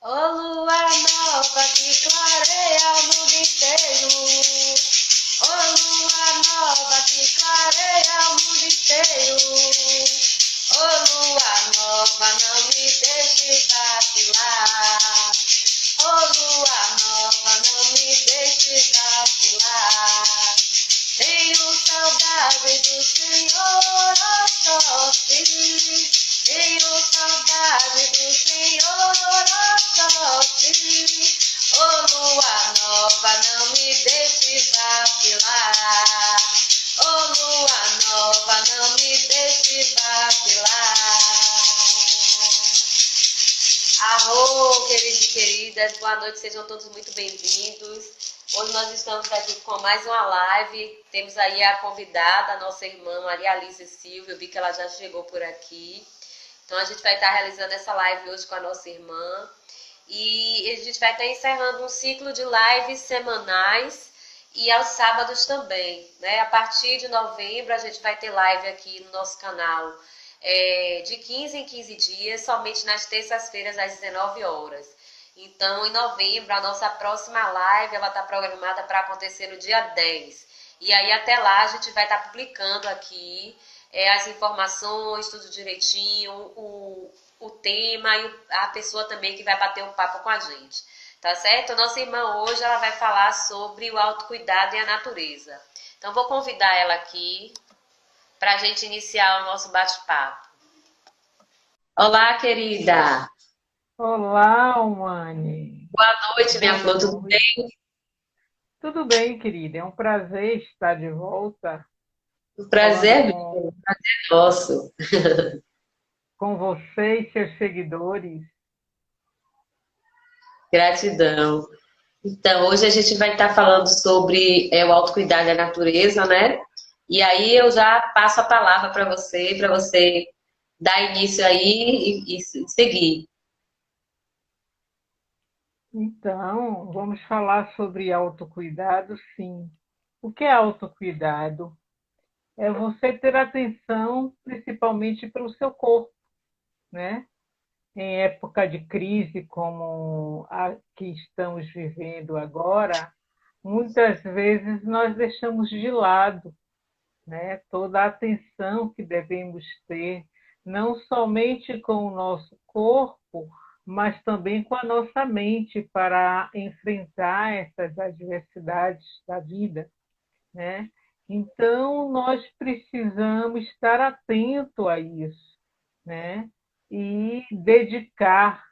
Ô lua nova que clareia o mundo inteiro. Ô lua nova que clareia o mundo inteiro. Ô lua nova, não me deixe vacilar. Ô lua nova, não me deixe vacilar. Tenho saudade do Senhor, ó sorte. Tenho saudade do Senhor, ó sorte. Ô lua nova, não me deixe vacilar. Ô lua nova, não me deixe vacilar. Arro, queridos e queridas, boa noite, sejam todos muito bem-vindos. Hoje nós estamos aqui com mais uma live. Temos aí a convidada, a nossa irmã Maria Alice Silva. Eu vi que ela já chegou por aqui. Então a gente vai estar realizando essa live hoje com a nossa irmã. E a gente vai estar encerrando um ciclo de lives semanais e aos sábados também, né? A partir de novembro a gente vai ter live aqui no nosso canal de 15 em 15 dias, somente nas terças-feiras às 19 horas. Então, em novembro, a nossa próxima live ela está programada para acontecer no dia 10. E aí, até lá, a gente vai estar publicando aqui as informações, tudo direitinho, o tema e a pessoa também que vai bater um papo com a gente. Tá certo? Nossa irmã hoje ela vai falar sobre o autocuidado e a natureza. Então, vou convidar ela aqui para a gente iniciar o nosso bate-papo. Olá, querida. Olá, Umani. Boa noite, minha Boa flor. Tudo bem? noite. Tudo bem, querida? É um prazer estar de volta O falando prazer é nosso. com você e seus seguidores. Gratidão. Então, hoje a gente vai estar falando sobre o autocuidado da natureza, né? E aí eu já passo a palavra para você dar início aí e seguir. Então, vamos falar sobre autocuidado, sim. O que é autocuidado? É você ter atenção principalmente pelo seu corpo, né? Em época de crise como a que estamos vivendo agora, muitas vezes nós deixamos de lado, né, toda a atenção que devemos ter, não somente com o nosso corpo, mas também com a nossa mente para enfrentar essas adversidades da vida, né? Então, nós precisamos estar atento a isso, né? E dedicar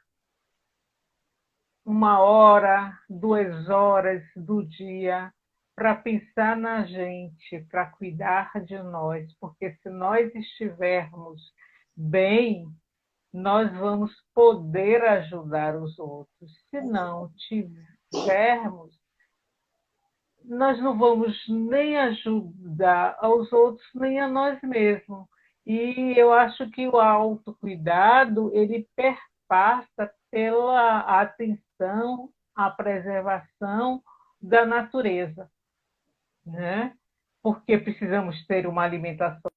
1 hora, 2 horas do dia para pensar na gente, para cuidar de nós, porque se nós estivermos bem, nós vamos poder ajudar os outros. Se não tivermos, nós não vamos nem ajudar aos outros, nem a nós mesmos. E eu acho que o autocuidado, ele perpassa pela atenção à preservação da natureza, né? Porque precisamos ter uma alimentação,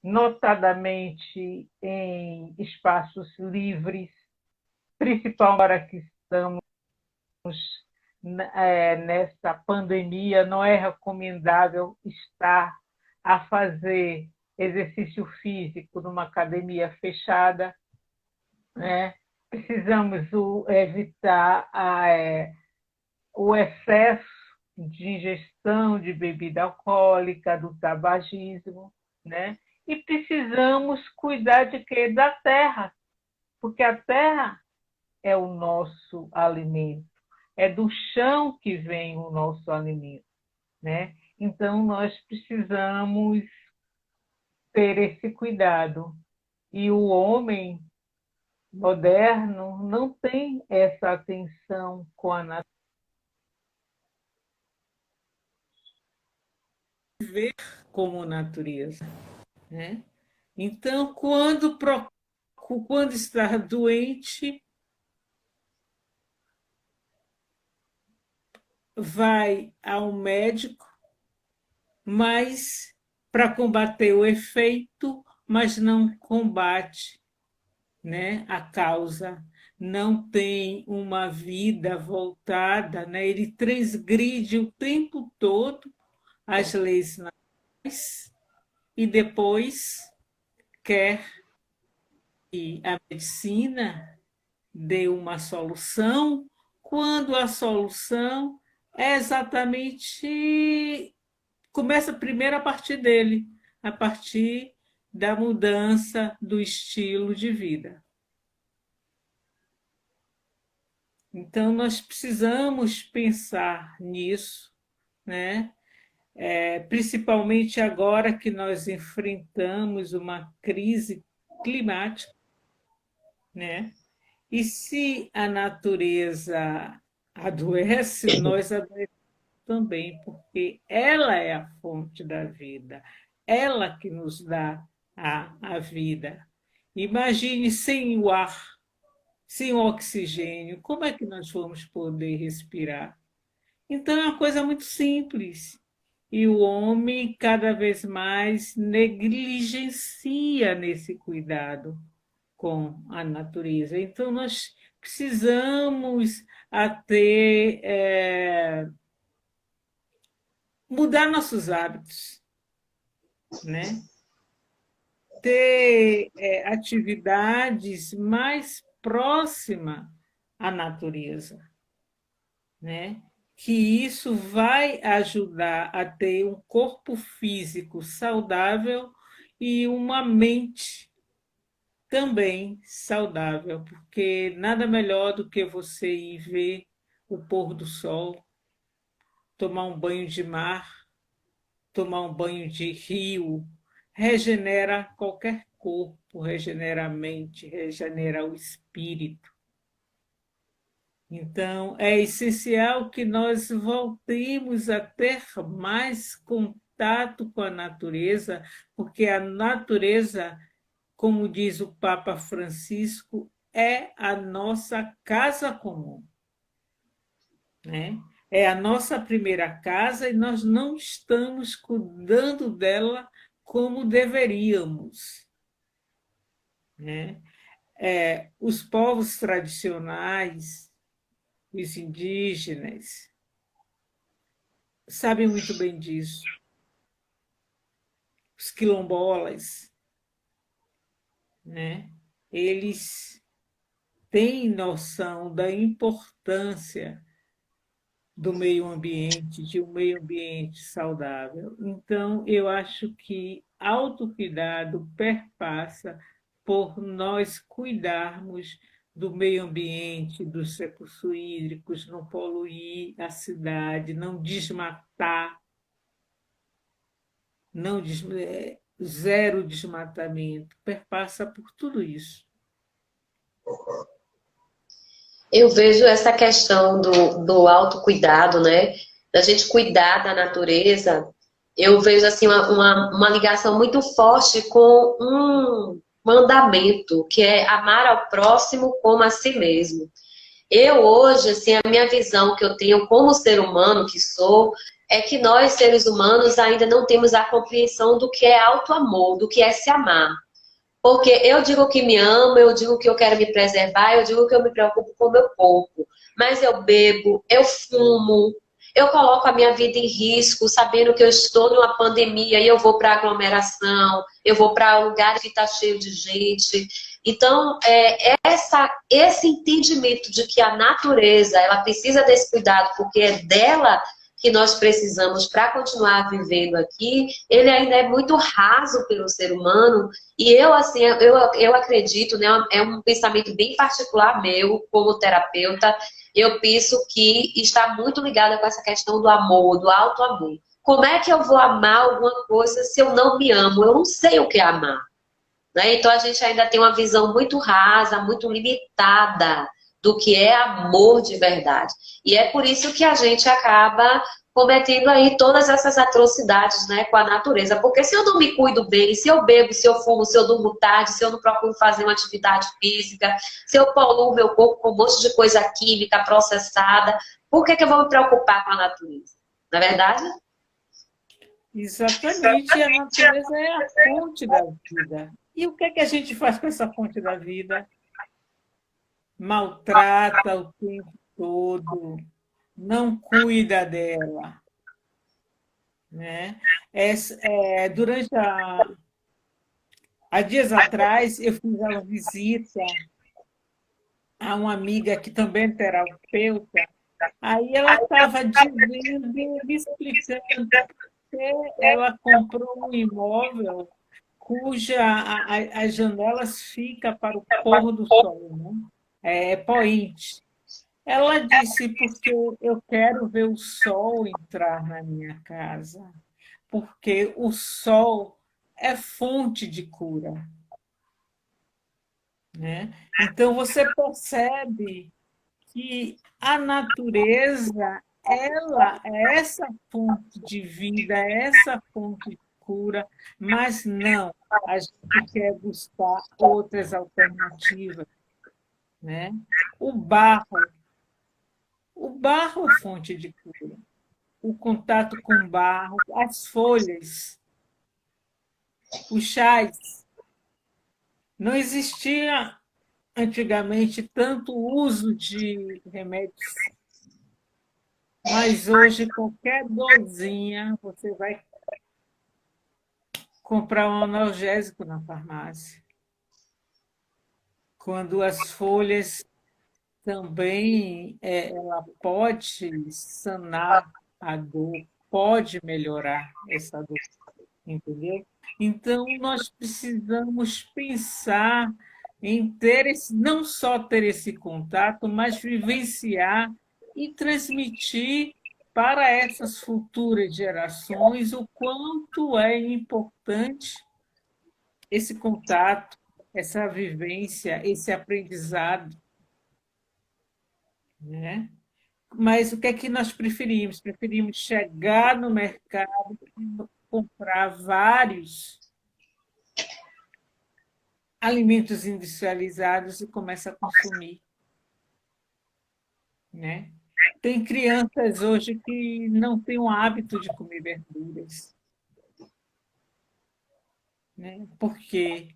notadamente em espaços livres, principalmente agora que estamos nessa pandemia, não é recomendável estar a fazer exercício físico numa academia fechada, né? Precisamos evitar o excesso de ingestão de bebida alcoólica, do tabagismo, né? E precisamos cuidar de quê? Da terra, porque a terra é o nosso alimento, é do chão que vem o nosso alimento, né? Então nós precisamos ter esse cuidado. E o homem moderno não tem essa atenção com a natureza como natureza, né? Então, quando está doente, vai ao médico, mas para combater o efeito, mas não combate, né, a causa. Não tem uma vida voltada, né? Ele transgride o tempo todo as leis naturais e depois quer que a medicina dê uma solução, quando a solução é exatamente começa primeiro a partir dele, a partir da mudança do estilo de vida. Então, nós precisamos pensar nisso, né? Principalmente agora que nós enfrentamos uma crise climática, né? E se a natureza adoece, nós adoecemos também, porque ela é a fonte da vida, ela que nos dá a vida. Imagine sem o ar, sem o oxigênio, como é que nós vamos poder respirar? Então é uma coisa muito simples. E o homem cada vez mais negligencia nesse cuidado com a natureza. Então nós precisamos até mudar nossos hábitos, né? Ter atividades mais próximas à natureza, né? Que isso vai ajudar a ter um corpo físico saudável e uma mente também saudável, porque nada melhor do que você ir ver o pôr do sol, tomar um banho de mar, tomar um banho de rio, regenera qualquer corpo, regenera a mente, regenera o espírito. Então, é essencial que nós voltemos a ter mais contato com a natureza, porque a natureza, como diz o Papa Francisco, é a nossa casa comum, né? É a nossa primeira casa e nós não estamos cuidando dela como deveríamos, né? Os povos tradicionais, os indígenas, sabem muito bem disso. Os quilombolas, né? Eles têm noção da importância do meio ambiente, de um meio ambiente saudável. Então, eu acho que autocuidado perpassa por nós cuidarmos do meio ambiente, dos recursos hídricos, não poluir a cidade, não desmatar, não zero desmatamento, perpassa por tudo isso. Eu vejo essa questão do autocuidado, né? Da gente cuidar da natureza. Eu vejo assim uma ligação muito forte com um mandamento, que é amar ao próximo como a si mesmo. Eu hoje, assim, a minha visão que eu tenho como ser humano que sou, é que nós, seres humanos, ainda não temos a compreensão do que é auto-amor, do que é se amar. Porque eu digo que me amo, eu digo que eu quero me preservar, eu digo que eu me preocupo com o meu corpo. Mas eu bebo, eu fumo, eu coloco a minha vida em risco, sabendo que eu estou numa pandemia e eu vou para aglomeração, eu vou para lugares que está cheio de gente. Então, esse entendimento de que a natureza ela precisa desse cuidado, porque é dela que nós precisamos para continuar vivendo aqui, ele ainda é muito raso pelo ser humano. E eu, assim, eu acredito, né, é um pensamento bem particular meu, como terapeuta, eu penso que está muito ligada com essa questão do amor, do auto-amor. Como é que eu vou amar alguma coisa se eu não me amo? Eu não sei o que é amar. Né? Então a gente ainda tem uma visão muito rasa, muito limitada do que é amor de verdade. E é por isso que a gente acaba cometendo aí todas essas atrocidades, né, com a natureza. Porque se eu não me cuido bem, se eu bebo, se eu fumo, se eu durmo tarde, se eu não procuro fazer uma atividade física, se eu poluo o meu corpo com um monte de coisa química processada, por que eu vou me preocupar com a natureza? Não é verdade? Exatamente, a natureza é a fonte da vida. E o que é que a gente faz com essa fonte da vida? Maltrata o tempo todo, não cuida dela, né? Durante há dias atrás, eu fiz uma visita a uma amiga que também é terapeuta. Aí ela estava dizendo, me explicando que ela comprou um imóvel as janelas ficam para o pôr do sol, né? É poente. Ela disse, porque eu quero ver o sol entrar na minha casa, porque o sol é fonte de cura, né? Então você percebe que a natureza, ela é essa fonte de vida, é essa fonte de cura, mas não, a gente quer buscar outras alternativas, né? O barro, o barro é fonte de cura. O contato com barro, as folhas, os chás. Não existia antigamente tanto uso de remédios, mas hoje qualquer dorzinha você vai comprar um analgésico na farmácia. Quando as folhas também ela pode sanar a dor, pode melhorar essa dor, entendeu? Então nós precisamos pensar em ter não só ter esse contato, mas vivenciar e transmitir para essas futuras gerações o quanto é importante esse contato, essa vivência, esse aprendizado, né? Mas o que é que nós preferimos? Preferimos chegar no mercado, comprar vários alimentos industrializados e começar a consumir, né? Tem crianças hoje que não têm o hábito de comer verduras, né? Porque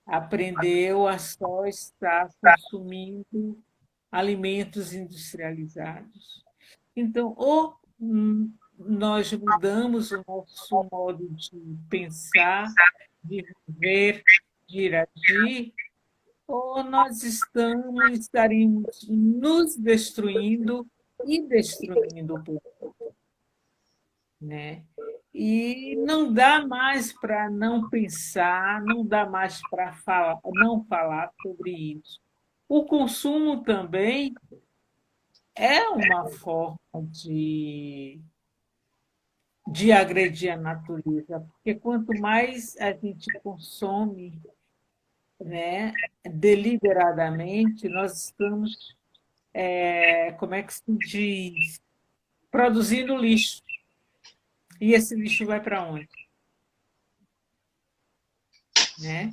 aprendeu a só estar consumindo alimentos industrializados. Então, ou nós mudamos o nosso modo de pensar, de viver, de agir, ou nós estaremos nos destruindo e destruindo o planeta, né? E não dá mais para não pensar, não dá mais para falar, não falar sobre isso. O consumo também é uma forma de agredir a natureza, porque quanto mais a gente consome, né, deliberadamente, nós estamos, como é que se diz, produzindo lixo. E esse lixo vai para onde? Né?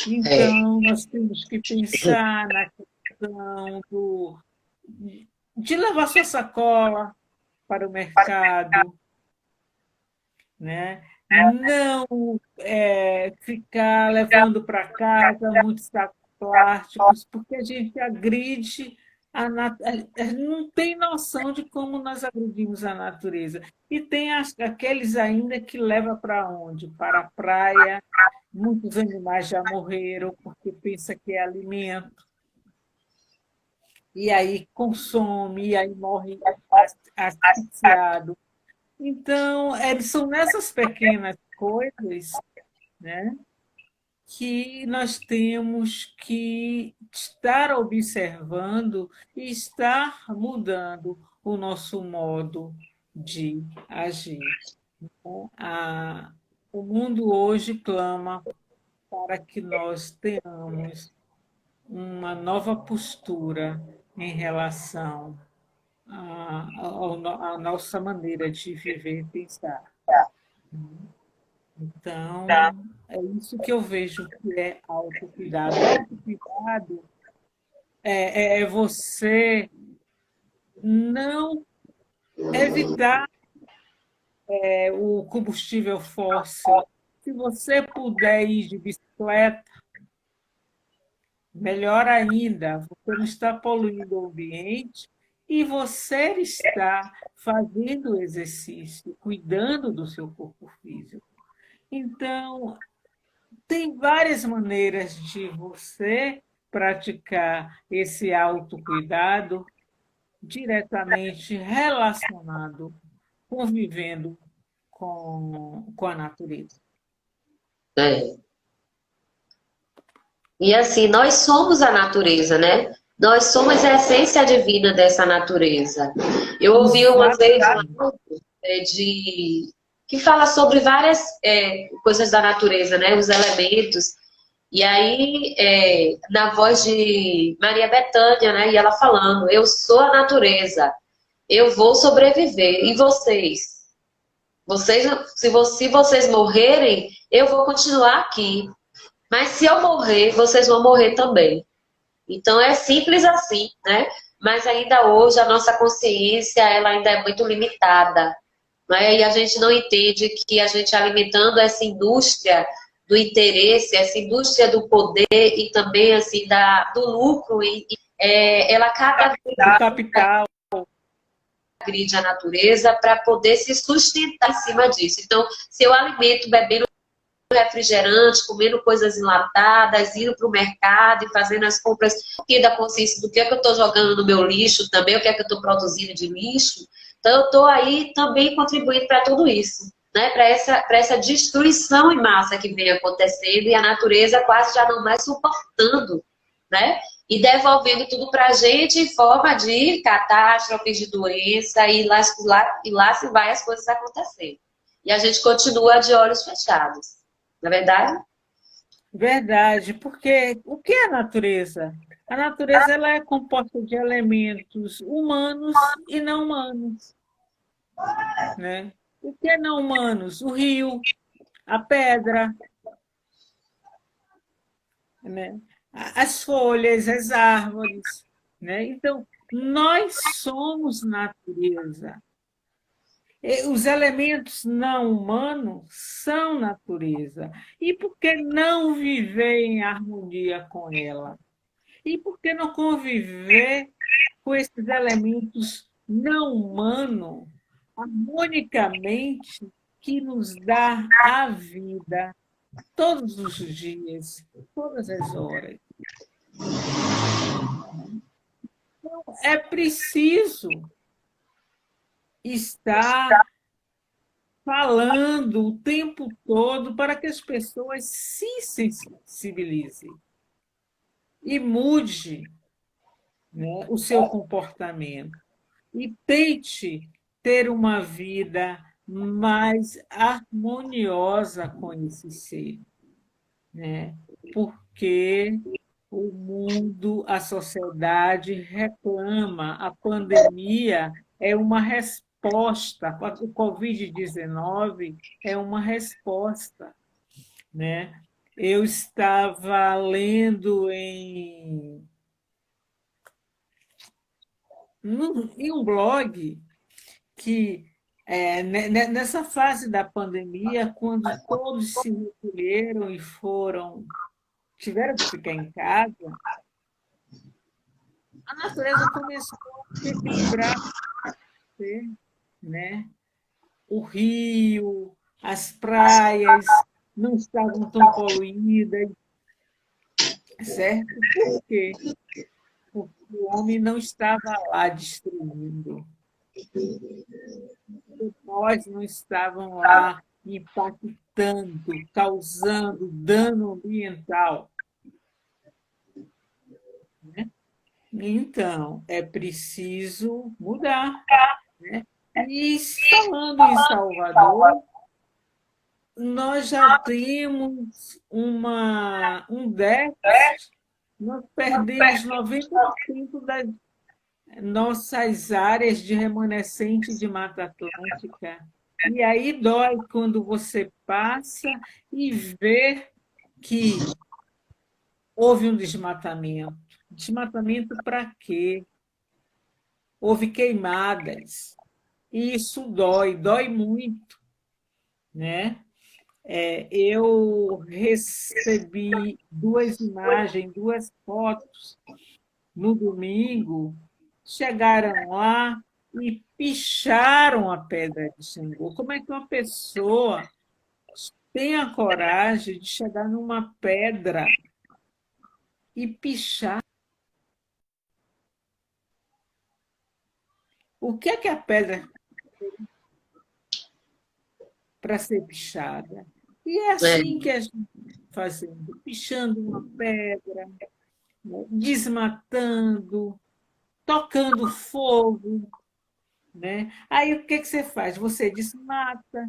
É, Então, nós temos que pensar na questão de levar sua sacola para o mercado, né? Não ficar levando para casa muitos sacos plásticos, porque a gente agride não tem noção de como nós agredimos a natureza. E tem aqueles ainda que levam para onde? Para a praia. Muitos animais já morreram porque pensa que é alimento, e aí consome, e aí morre asfixiado. Então, são nessas pequenas coisas, né, que nós temos que estar observando e estar mudando o nosso modo de agir. O mundo hoje clama para que nós tenhamos uma nova postura em relação à nossa maneira de viver e pensar. Então, é isso que eu vejo que é autocuidado. Autocuidado é você não evitar o combustível fóssil. Se você puder ir de bicicleta, melhor ainda, você não está poluindo o ambiente e você está fazendo exercício, cuidando do seu corpo físico. Então, tem várias maneiras de você praticar esse autocuidado diretamente relacionado, convivendo com a natureza. É. E assim, nós somos a natureza, né? Nós somos a essência divina dessa natureza. Eu ouvi uma vez um Exatamente. áudio, que fala sobre várias coisas da natureza, né? Os elementos. E aí, na voz de Maria Bethânia, né? E ela falando: eu sou a natureza, eu vou sobreviver. E vocês? Se vocês morrerem, eu vou continuar aqui. Mas se eu morrer, vocês vão morrer também. Então é simples assim, né? Mas ainda hoje a nossa consciência ela ainda é muito limitada, né? E a gente não entende que a gente alimentando essa indústria do interesse, essa indústria do poder e também assim do lucro, ela cada vez Do capital. agride a natureza para poder se sustentar em cima disso. Então, se eu alimento bebendo refrigerante, comendo coisas enlatadas, indo para o mercado e fazendo as compras, tendo a consciência do que é que eu estou jogando no meu lixo também, o que é que eu estou produzindo de lixo. Então, eu estou aí também contribuindo para tudo isso, né? Para essa destruição em massa que vem acontecendo e a natureza quase já não mais suportando, né? E devolvendo tudo para a gente em forma de catástrofes, de doença, e lá se vai as coisas acontecendo. E a gente continua de olhos fechados. Na verdade? Verdade, porque o que é a natureza? A natureza ela é composta de elementos humanos e não humanos, né? O que é não humanos? O rio, a pedra, né? As folhas, as árvores, né? Então, nós somos natureza. E os elementos não humanos são natureza. E por que não viver em harmonia com ela? E por que não conviver com esses elementos não humanos harmonicamente que nos dá a vida todos os dias, todas as horas? É preciso estar falando o tempo todo para que as pessoas se sensibilizem e mude, né, o seu comportamento e tente ter uma vida mais harmoniosa com esse ser, né? Porque o mundo, a sociedade reclama, a pandemia é uma resposta, o Covid-19 é uma resposta, né? Eu estava lendo em um blog que nessa fase da pandemia, quando todos se recolheram e tiveram que ficar em casa, a natureza começou a se equilibrar, né? O rio, as praias não estavam tão poluídas, certo? Por quê? Porque o homem não estava lá destruindo, nós não estavam lá impactando, causando dano ambiental, né? Então, é preciso mudar, né? E falando em Salvador, nós já temos um déficit, nós perdemos 90% das nossas áreas de remanescente de Mata Atlântica. E aí dói quando você passa e vê que houve um desmatamento. Desmatamento para quê? Houve queimadas. e isso dói, dói muito, né? Eu recebi duas imagens, duas fotos no domingo, chegaram lá e picharam a pedra de Xangô. Como é que uma pessoa tem a coragem de chegar numa pedra e pichar? O que é a pedra para ser pichada? E é É, assim que a gente está fazendo, pichando uma pedra, né? Desmatando, tocando fogo, né? Aí o que você faz? Você desmata,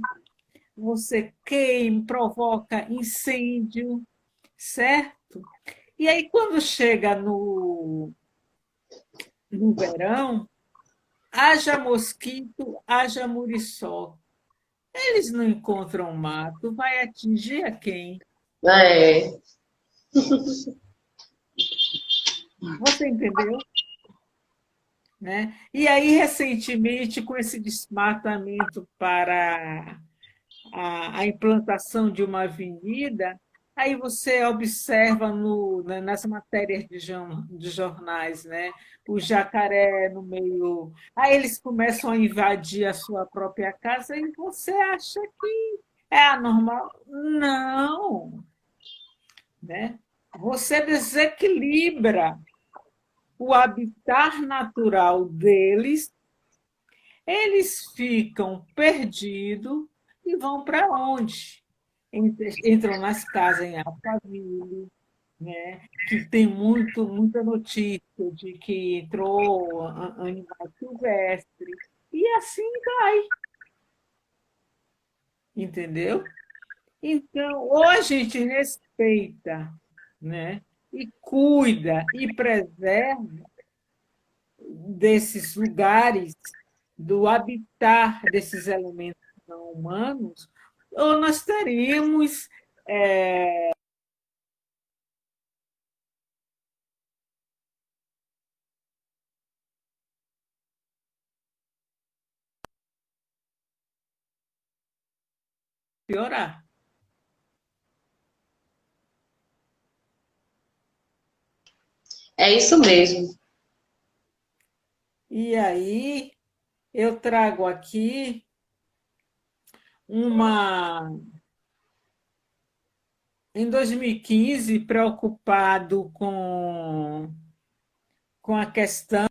você queima, provoca incêndio, certo? E aí, quando chega no verão, haja mosquito, haja muriçoca. Eles não encontram mato, vai atingir a quem? é, Você entendeu? Né? E aí, recentemente, com esse desmatamento para a implantação de uma avenida, aí você observa nas matérias de jornais, né? O jacaré no meio. Aí eles começam a invadir a sua própria casa e você acha que é anormal? Não, né? Você desequilibra o habitat natural deles, eles ficam perdidos e vão para onde? Entram nas casas em Alphaville, né? Que tem muita notícia de que entrou animal silvestre, e assim vai, entendeu? Então, ou a gente respeita, né? E cuida e preserva desses lugares, do habitat desses elementos não humanos, ou nós teríamos piorar. é isso mesmo. E aí eu trago aqui uma. Em 2015, preocupado com a questão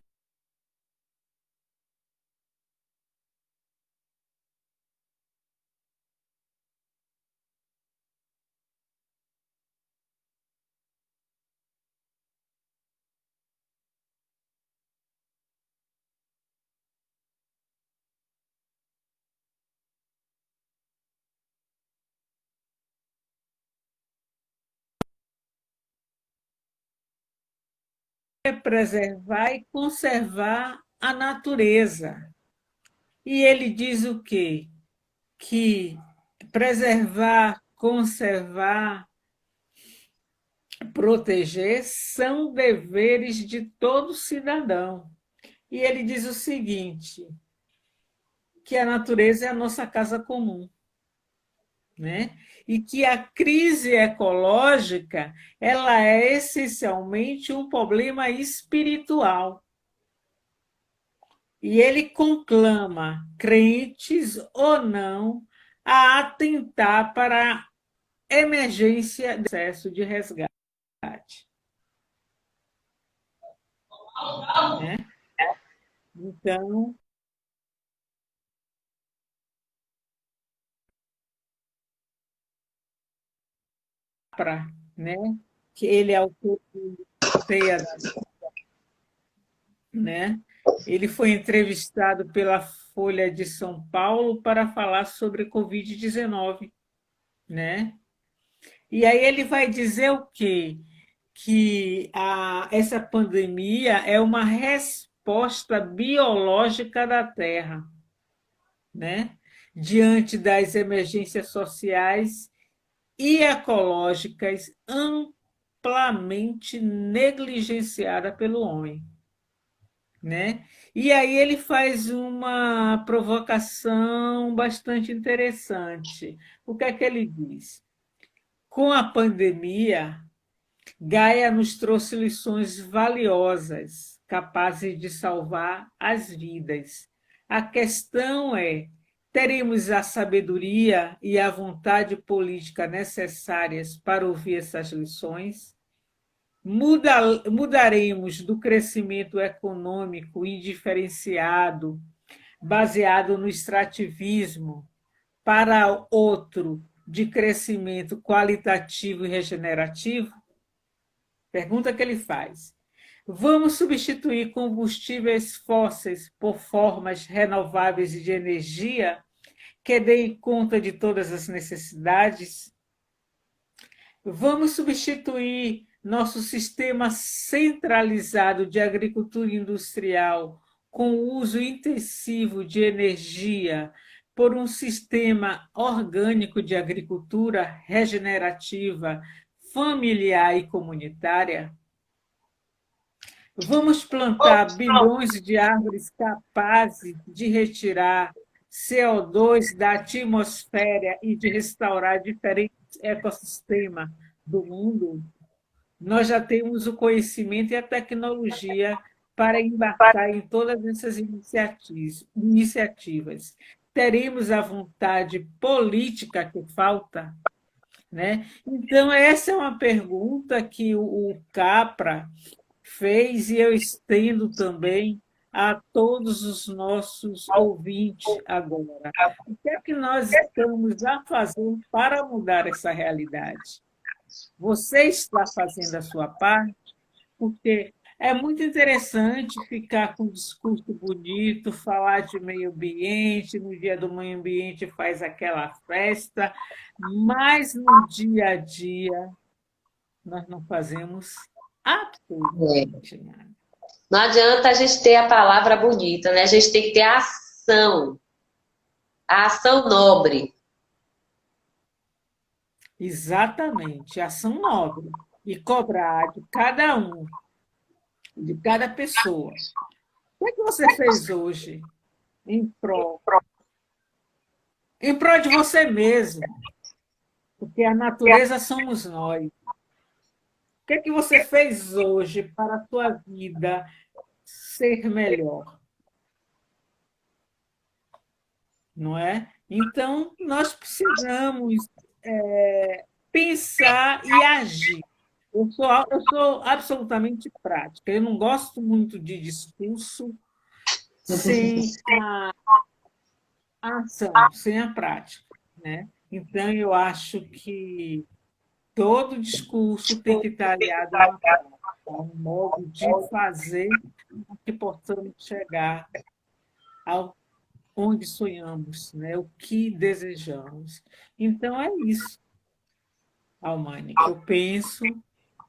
de preservar e conservar a natureza. E ele diz o quê? Que preservar, conservar, proteger são deveres de todo cidadão. E ele diz o seguinte, que a natureza é a nossa casa comum, né? E que a crise ecológica ela é essencialmente um problema espiritual. E ele conclama, crentes ou não, a atentar para a emergência do processo de resgate, né? Então, para, né? Que ele é autor do Teia da, né? Ele foi entrevistado pela Folha de São Paulo para falar sobre Covid-19, né? E aí ele vai dizer o quê? Que essa pandemia é uma resposta biológica da Terra, né? Diante das emergências sociais e ecológicas amplamente negligenciadas pelo homem. né? E aí ele faz uma provocação bastante interessante. O que é que ele diz? Com a pandemia, Gaia nos trouxe lições valiosas, capazes de salvar as vidas. A questão é: teremos a sabedoria e a vontade política necessárias para ouvir essas lições? Mudaremos do crescimento econômico indiferenciado, baseado no extrativismo, para outro de crescimento qualitativo e regenerativo? Pergunta que ele faz. Vamos substituir combustíveis fósseis por formas renováveis de energia que deem conta de todas as necessidades? Vamos substituir nosso sistema centralizado de agricultura industrial com o uso intensivo de energia por um sistema orgânico de agricultura regenerativa, familiar e comunitária? Vamos plantar bilhões de árvores capazes de retirar CO2 da atmosfera e de restaurar diferentes ecossistemas do mundo? Nós já temos o conhecimento e a tecnologia para embarcar em todas essas iniciativas. Teremos a vontade política que falta, né? Então, essa é uma pergunta que o Capra fez e eu estendo também a todos os nossos ouvintes agora. O que é que nós estamos a fazer para mudar essa realidade? Você está fazendo a sua parte? Porque é muito interessante ficar com um discurso bonito, falar de meio ambiente, no dia do meio ambiente faz aquela festa, mas no dia a dia nós não fazemos É. absolutamente nada. Não adianta a gente ter a palavra bonita, né? A gente tem que ter a ação nobre. Exatamente, ação nobre. E cobrar de cada um, de cada pessoa. O que é que você fez hoje em prol? Em prol de você mesmo, porque a natureza somos nós. O que é que você fez hoje para a sua vida ser melhor? Não é? Então, nós precisamos pensar e agir. Eu sou absolutamente prática. Eu não gosto muito de discurso sem a ação, sem a prática, né? Então, eu acho que todo discurso tem que estar aliado a uma prática, a um modo de fazer que possamos chegar ao onde sonhamos, né? O que desejamos. Então, é isso, Almani, que eu penso.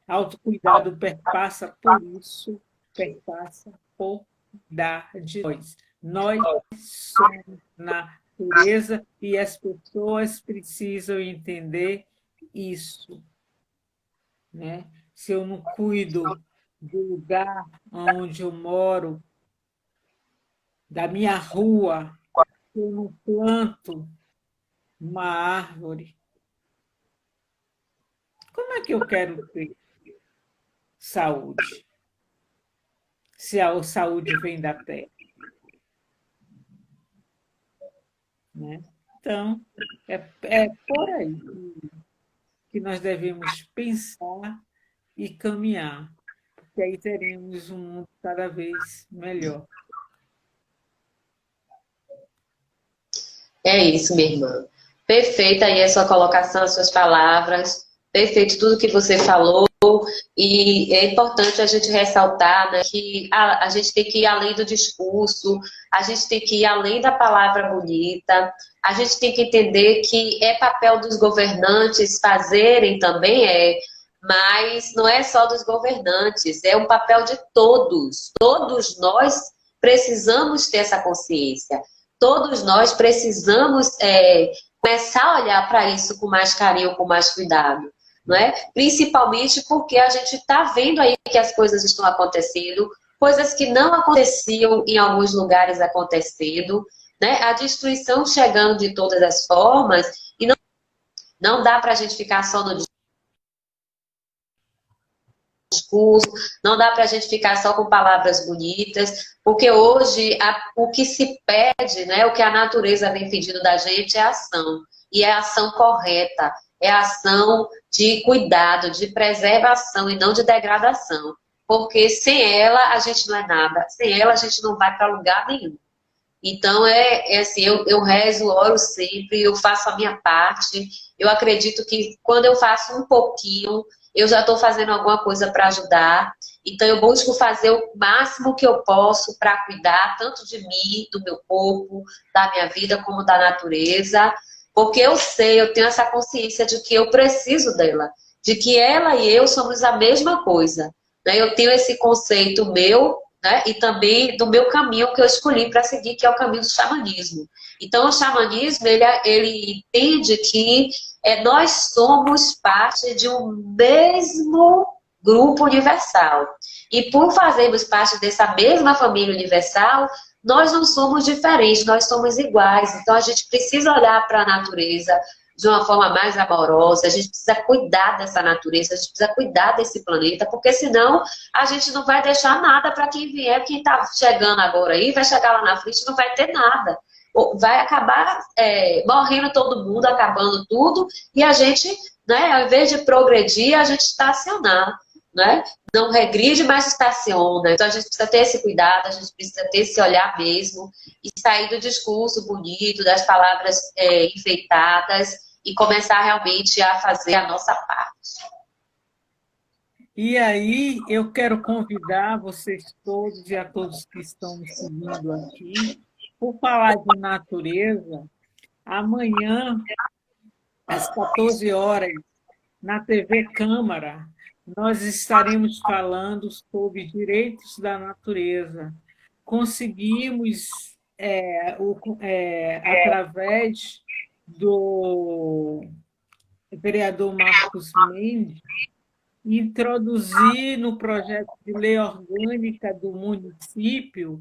Autocuidado perpassa por isso, perpassa por dar de nós. Nós somos natureza e as pessoas precisam entender isso, né? Se eu não cuido do lugar onde eu moro, da minha rua, se eu não planto uma árvore, como é que eu quero ter saúde? Se a saúde vem da terra, né? Então, é por aí que nós devemos pensar e caminhar, porque aí teremos um mundo cada vez melhor. É isso, minha irmã. Perfeita aí a sua colocação, as suas palavras. Perfeito tudo que você falou. E é importante a gente ressaltar, né, que a gente tem que ir além do discurso, a gente tem que ir além da palavra bonita, a gente tem que entender que é papel dos governantes fazerem também, mas não é só dos governantes, é um papel de todos. Todos nós precisamos ter essa consciência. Todos nós precisamos começar a olhar para isso com mais carinho, com mais cuidado. Não é? Principalmente porque a gente está vendo aí que as coisas estão acontecendo, coisas que não aconteciam em alguns lugares acontecendo, né? A destruição chegando de todas as formas, e não dá para a gente ficar só no discurso, não dá para a gente ficar só com palavras bonitas, porque hoje o que se pede, né, o que a natureza vem pedindo da gente é ação, e é ação correta, é ação de cuidado, de preservação e não de degradação, porque sem ela a gente não é nada, sem ela a gente não vai para lugar nenhum. Então, é assim, eu rezo, oro sempre, eu faço a minha parte. Eu acredito que quando eu faço um pouquinho, eu já estou fazendo alguma coisa para ajudar. Então, eu busco fazer o máximo que eu posso para cuidar tanto de mim, do meu corpo, da minha vida, como da natureza. Porque eu sei, eu tenho essa consciência de que eu preciso dela, de que ela e eu somos a mesma coisa, né? Eu tenho esse conceito meu, né? E também do meu caminho que eu escolhi para seguir, que é o caminho do xamanismo. Então, o xamanismo, ele entende que nós somos parte de um mesmo grupo universal. E por fazermos parte dessa mesma família universal, nós não somos diferentes, nós somos iguais. Então, a gente precisa olhar para a natureza de uma forma mais amorosa, a gente precisa cuidar dessa natureza, a gente precisa cuidar desse planeta, porque senão a gente não vai deixar nada para quem vier, quem está chegando agora aí, vai chegar lá na frente e não vai ter nada. Vai acabar morrendo todo mundo, acabando tudo, e a gente, né, ao invés de progredir, a gente estacionar, né? Não regride, mas estaciona. Então a gente precisa ter esse cuidado, a gente precisa ter esse olhar mesmo, e sair do discurso bonito, das palavras enfeitadas, e começar realmente a fazer a nossa parte. E aí, eu quero convidar vocês todos e a todos que estão me seguindo aqui, por falar de natureza, amanhã, às 14 horas, na TV Câmara, nós estaremos falando sobre direitos da natureza. Conseguimos, através do vereador Marcos Mendes, introduzir no projeto de lei orgânica do município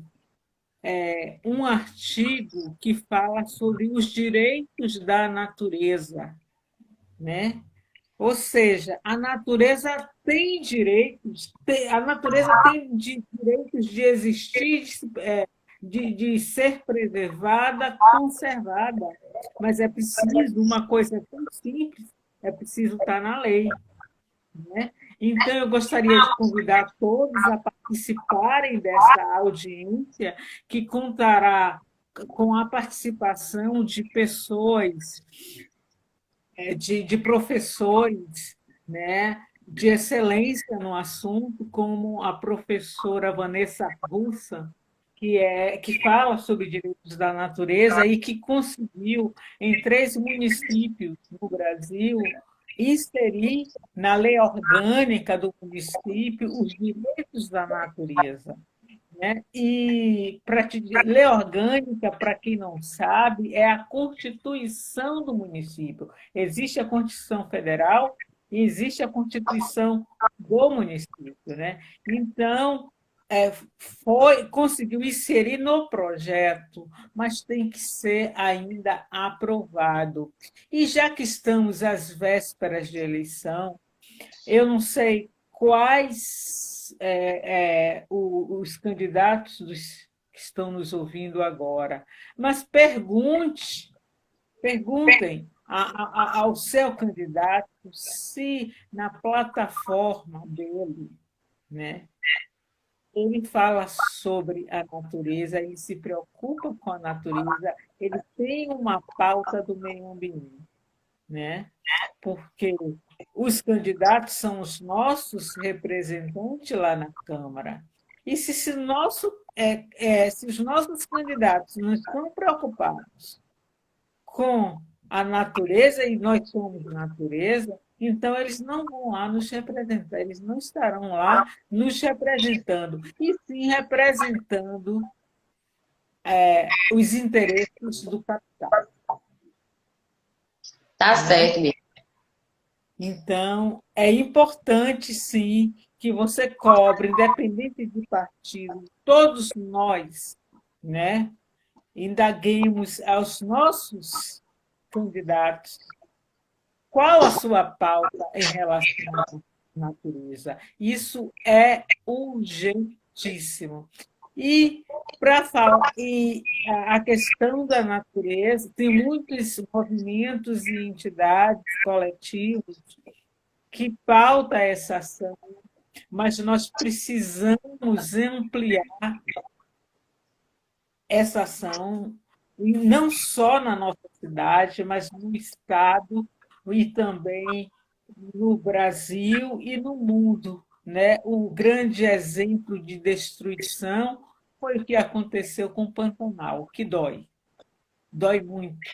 um artigo que fala sobre os direitos da natureza, né? Ou seja, a natureza tem direitos, a natureza tem direitos de existir, de ser preservada, conservada, mas é preciso, uma coisa tão simples, é preciso estar na lei, né? Então, eu gostaria de convidar todos a participarem dessa audiência, que contará com a participação de pessoas, de professores, né, de excelência no assunto, como a professora Vanessa Russa, que fala sobre direitos da natureza e que conseguiu, em 3 municípios no Brasil, inserir na lei orgânica do município os direitos da natureza, né? E lei orgânica, para quem não sabe, é a Constituição do município. Existe a Constituição Federal e existe a Constituição do município, né? Então, conseguiu inserir no projeto, mas tem que ser ainda aprovado. E já que estamos às vésperas de eleição, eu não sei quais os candidatos que estão nos ouvindo agora, mas perguntem ao seu candidato se na plataforma dele, né, ele fala sobre a natureza, ele se preocupa com a natureza, ele tem uma pauta do meio ambiente, né? Porque os candidatos são os nossos representantes lá na Câmara. E se os nossos candidatos não estão preocupados com a natureza, e nós somos natureza, então eles não vão lá nos representar, eles não estarão lá nos representando, e sim representando os interesses do capital. Tá certo, minha. Então, é importante, sim, que você cobre, independente de partido, todos nós, né, indaguemos aos nossos candidatos qual a sua pauta em relação à natureza. Isso é urgentíssimo. E para falar e a questão da natureza, tem muitos movimentos e entidades, coletivos que pautam essa ação, mas nós precisamos ampliar essa ação, e não só na nossa cidade, mas no Estado e também no Brasil e no mundo, né? O grande exemplo de destruição foi o que aconteceu com o Pantanal, que dói, dói muito.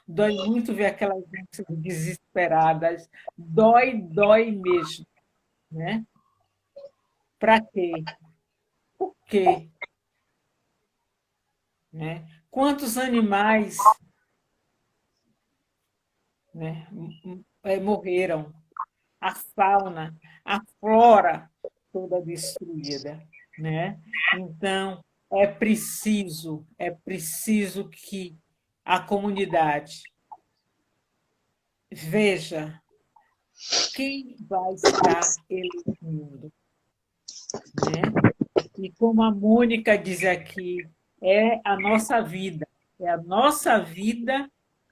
Dói muito ver aquelas gente desesperadas. Dói, dói mesmo, né? Para quê? Por quê? Né? Quantos animais, né, morreram? A fauna, a flora toda destruída, né? Então, é preciso que a comunidade veja quem vai estar elegendo, né? E como a Mônica diz aqui, é a nossa vida,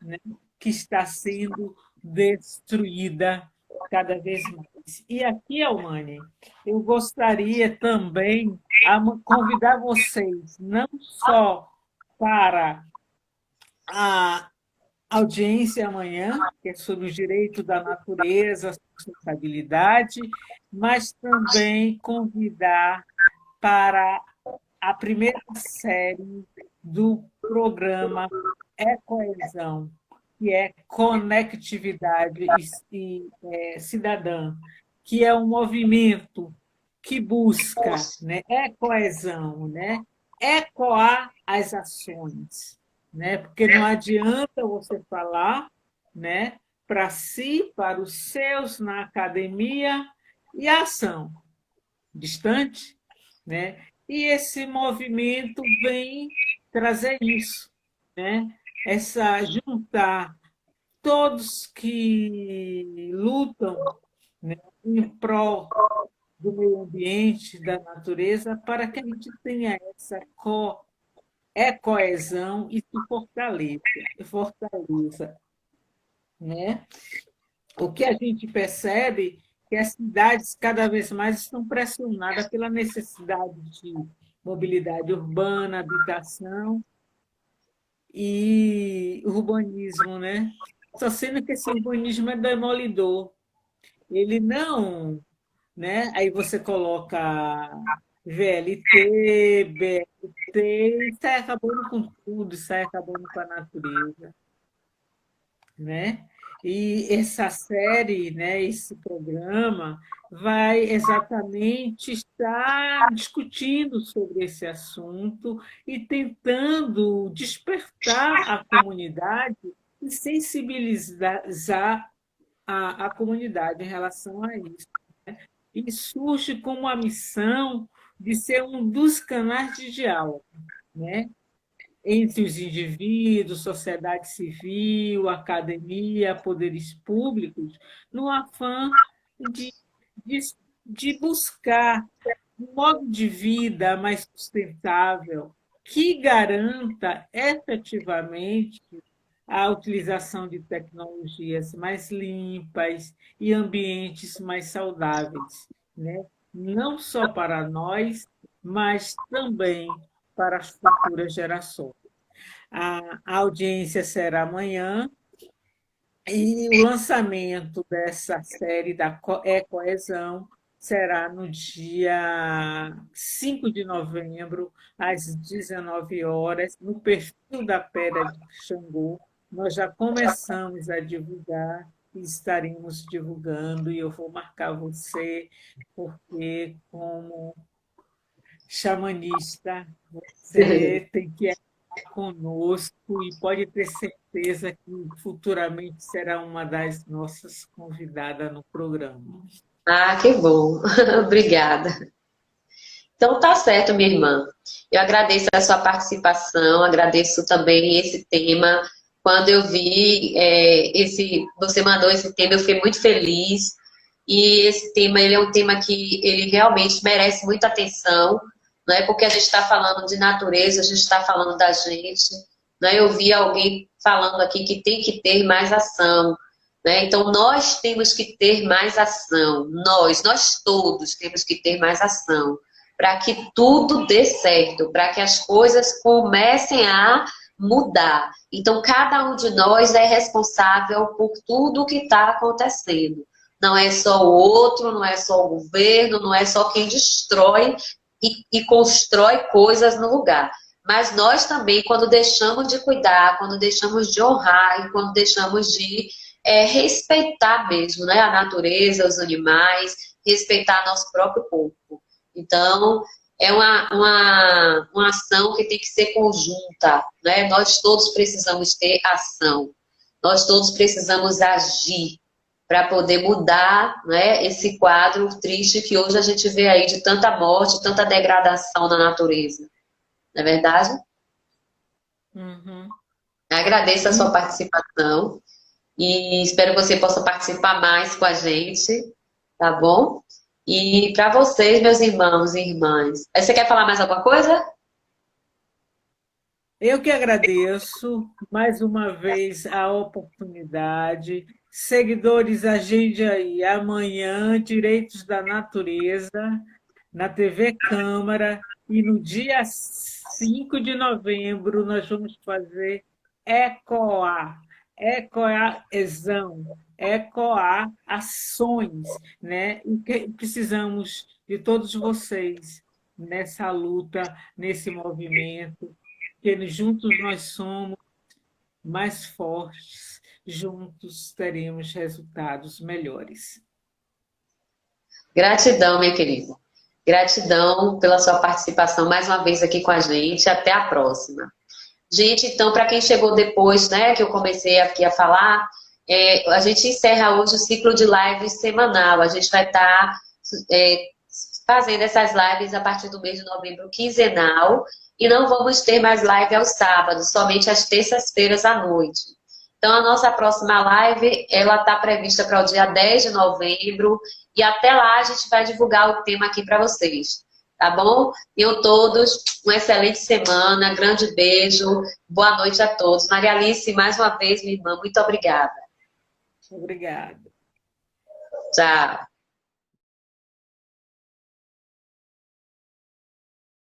né, que está sendo destruída cada vez mais. E aqui, Almani, eu gostaria também de convidar vocês, não só para a audiência amanhã, que é sobre o direito da natureza, sustentabilidade, mas também convidar para a primeira série do programa Coesão, que é Conectividade Cidadã, que é um movimento que busca, né, coesão, né, ecoar as ações, né, porque não adianta você falar, né, para si, para os seus na academia e a ação distante, né? E esse movimento vem trazer isso, né? Essa juntar todos que lutam, né, em prol do meio ambiente, da natureza, para que a gente tenha essa coesão e se fortaleça, né? O que a gente percebe é que as cidades cada vez mais estão pressionadas pela necessidade de mobilidade urbana, habitação e urbanismo, né? Só sendo que esse urbanismo é demolidor. Ele não, né? Aí você coloca VLT, BLT, e sai acabando com tudo, sai acabando com a natureza, né? E essa série, né, esse programa, vai exatamente estar discutindo sobre esse assunto e tentando despertar a comunidade e sensibilizar a comunidade em relação a isso. E surge como a missão de ser um dos canais de diálogo, né, entre os indivíduos, sociedade civil, academia, poderes públicos, no afã de, de, de buscar um modo de vida mais sustentável que garanta efetivamente a utilização de tecnologias mais limpas e ambientes mais saudáveis, né? Não só para nós, mas também para as futuras gerações. A audiência será amanhã e o lançamento dessa série da Coesão será no dia 5 de novembro, às 19 horas, no perfil da Pedra de Xangô. Nós já começamos a divulgar e estaremos divulgando, e eu vou marcar você, porque, como xamanista, você tem que estar conosco e pode ter certeza que futuramente será uma das nossas convidadas no programa. Ah, que bom. Obrigada. Então tá certo, minha irmã. Eu agradeço a sua participação, agradeço também esse tema. Quando eu vi você mandou esse tema, eu fiquei muito feliz. E esse tema, ele é um tema que ele realmente merece muita atenção, não é porque a gente está falando de natureza, a gente está falando da gente. Né? Eu vi alguém falando aqui que tem que ter mais ação. Né? Então, nós temos que ter mais ação. Nós todos temos que ter mais ação para que tudo dê certo, para que as coisas comecem a mudar. Então, cada um de nós é responsável por tudo o que está acontecendo. Não é só o outro, não é só o governo, não é só quem destrói e constrói coisas no lugar. Mas nós também, quando deixamos de cuidar, quando deixamos de honrar e quando deixamos de respeitar mesmo, né, a natureza, os animais, respeitar nosso próprio corpo. Então, é uma ação que tem que ser conjunta, né? Nós todos precisamos ter ação, nós todos precisamos agir para poder mudar, né, esse quadro triste que hoje a gente vê aí de tanta morte, tanta degradação na natureza. Não é verdade? Uhum. Agradeço a sua participação e espero que você possa participar mais com a gente, tá bom? E para vocês, meus irmãos e irmãs, você quer falar mais alguma coisa? Eu que agradeço mais uma vez a oportunidade. Seguidores, agende aí amanhã, Direitos da Natureza, na TV Câmara, e no dia 5 de novembro nós vamos fazer ECOA, Ecoação, Ecoar ações, né? E que precisamos de todos vocês nessa luta, nesse movimento, porque juntos nós somos mais fortes, juntos teremos resultados melhores. Gratidão, minha querida. Gratidão pela sua participação mais uma vez aqui com a gente. Até a próxima. Gente, então, para quem chegou depois, né, que eu comecei aqui a falar, a gente encerra hoje o ciclo de lives semanal. A gente vai estar fazendo essas lives a partir do mês de novembro quinzenal e não vamos ter mais live aos sábados, somente às terças-feiras à noite. Então, a nossa próxima live, ela está prevista para o dia 10 de novembro e até lá a gente vai divulgar o tema aqui para vocês. Tá bom? E todos, uma excelente semana, grande beijo, boa noite a todos. Maria Alice, mais uma vez, minha irmã, muito obrigada. Obrigada. Tchau.